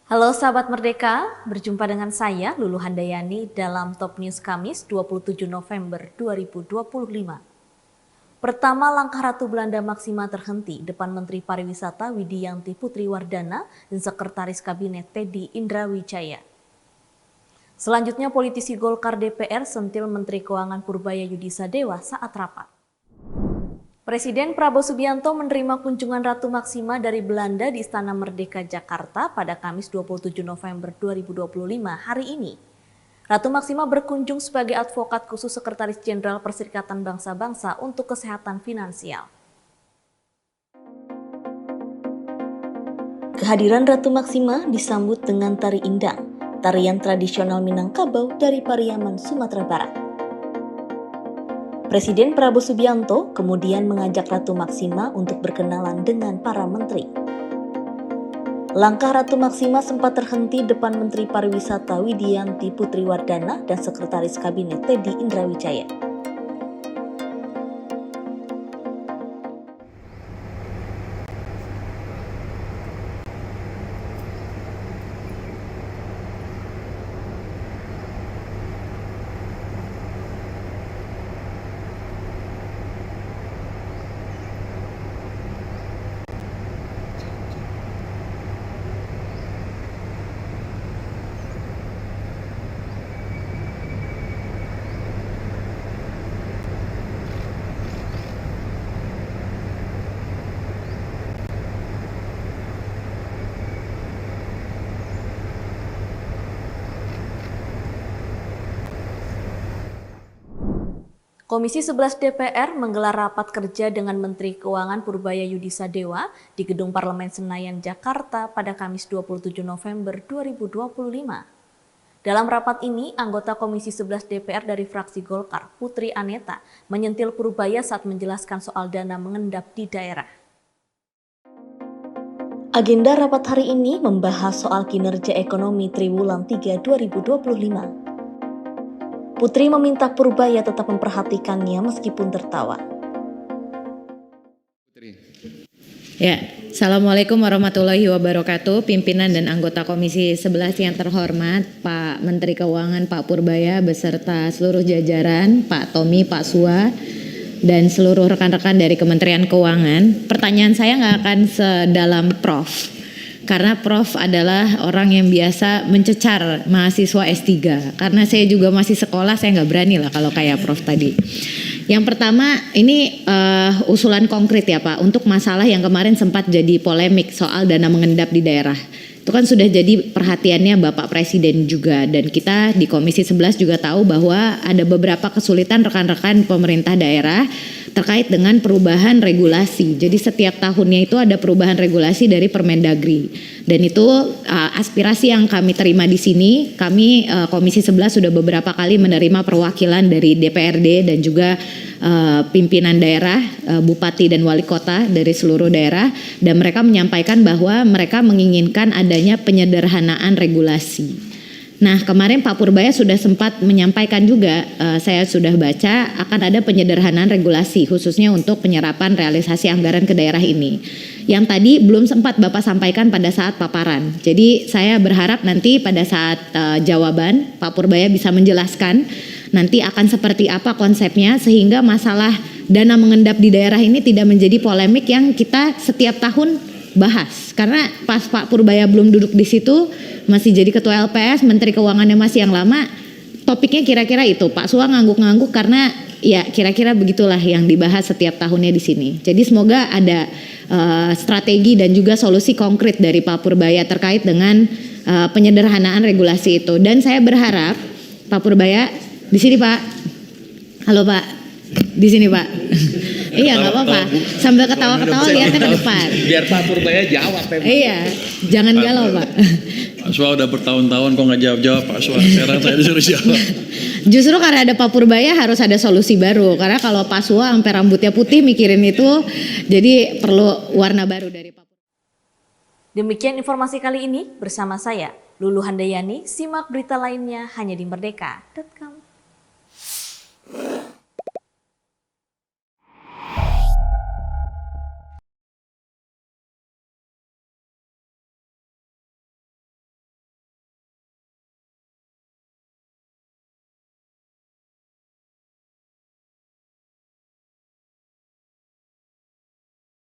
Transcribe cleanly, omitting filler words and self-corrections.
Halo sahabat Merdeka, berjumpa dengan saya Lulu Handayani dalam Top News Kamis 27 November 2025. Pertama, langkah Ratu Belanda Maxima terhenti depan Menteri Pariwisata Widianti Putriwardana dan Sekretaris Kabinet Teddy Indrawijaya. Selanjutnya, politisi Golkar DPR sentil Menteri Keuangan Purbaya Yudisadewa saat rapat. Presiden Prabowo Subianto menerima kunjungan Ratu Maxima dari Belanda di Istana Merdeka Jakarta pada Kamis 27 November 2025 hari ini. Ratu Maxima berkunjung sebagai advokat khusus Sekretaris Jenderal Perserikatan Bangsa-Bangsa untuk Kesehatan Finansial. Kehadiran Ratu Maxima disambut dengan tari indang, tarian tradisional Minangkabau dari Pariaman, Sumatera Barat. Presiden Prabowo Subianto kemudian mengajak Ratu Maxima untuk berkenalan dengan para menteri. Langkah Ratu Maxima sempat terhenti depan Menteri Pariwisata Widianti Putriwardana dan Sekretaris Kabinet Teddy Indrawijaya. Komisi 11 DPR menggelar rapat kerja dengan Menteri Keuangan Purbaya Yudisadewa di Gedung Parlemen Senayan, Jakarta pada Kamis 27 November 2025. Dalam rapat ini, anggota Komisi 11 DPR dari fraksi Golkar, Putri Aneta, menyentil Purbaya saat menjelaskan soal dana mengendap di daerah. Agenda rapat hari ini membahas soal kinerja ekonomi triwulan 3 2025. Putri meminta Purbaya tetap memperhatikannya meskipun tertawa. Ya, Assalamualaikum warahmatullahi wabarakatuh. Pimpinan dan anggota Komisi 11 yang terhormat, Pak Menteri Keuangan Pak Purbaya beserta seluruh jajaran, Pak Tommy, Pak Sua, dan seluruh rekan-rekan dari Kementerian Keuangan. Pertanyaan saya nggak akan sedalam Prof. Karena Prof adalah orang yang biasa mencecar mahasiswa S3. Karena saya juga masih sekolah, saya nggak berani lah kalau kayak Prof tadi. Yang pertama, ini usulan konkret ya Pak, untuk masalah yang kemarin sempat jadi polemik soal dana mengendap di daerah. Itu kan sudah jadi perhatiannya Bapak Presiden juga, dan kita di Komisi 11 juga tahu bahwa ada beberapa kesulitan rekan-rekan pemerintah daerah terkait dengan perubahan regulasi. Jadi setiap tahunnya itu ada perubahan regulasi dari Permendagri. Dan itu aspirasi yang kami terima di sini. Kami Komisi 11 sudah beberapa kali menerima perwakilan dari DPRD dan juga pimpinan daerah, bupati dan wali kota dari seluruh daerah, dan mereka menyampaikan bahwa mereka menginginkan adanya penyederhanaan regulasi. Nah, kemarin Pak Purbaya sudah sempat menyampaikan juga, saya sudah baca, akan ada penyederhanaan regulasi khususnya untuk penyerapan realisasi anggaran ke daerah ini. Yang tadi belum sempat Bapak sampaikan pada saat paparan. Jadi saya berharap nanti pada saat jawaban Pak Purbaya bisa menjelaskan nanti akan seperti apa konsepnya sehingga masalah dana mengendap di daerah ini tidak menjadi polemik yang kita setiap tahun bahas. Karena pas Pak Purbaya belum duduk di situ, masih jadi ketua LPS, Menteri Keuangannya masih yang lama, topiknya kira-kira itu. Pak Sua ngangguk-ngangguk karena ya kira-kira begitulah yang dibahas setiap tahunnya di sini. Jadi semoga ada strategi dan juga solusi konkret dari Pak Purbaya terkait dengan penyederhanaan regulasi itu. Dan saya berharap Pak Purbaya di sini Pak, halo Pak, di sini Pak. Iya nggak apa-apa, sambil ketawa-ketawa lihatnya ke depan. Biar Pak Purbaya jawab. Iya, jangan galau Pak. Pak Sua udah bertahun-tahun kok nggak jawab-jawab Pak Sua. Sekarang saya disuruh jawab. Justru karena ada Pak Purbaya harus ada solusi baru. Karena kalau Pak Sua sampai rambutnya putih mikirin itu, jadi perlu warna baru dari Pak Purbaya. Demikian informasi kali ini bersama saya Lulu Handayani. Simak berita lainnya hanya di merdeka.com.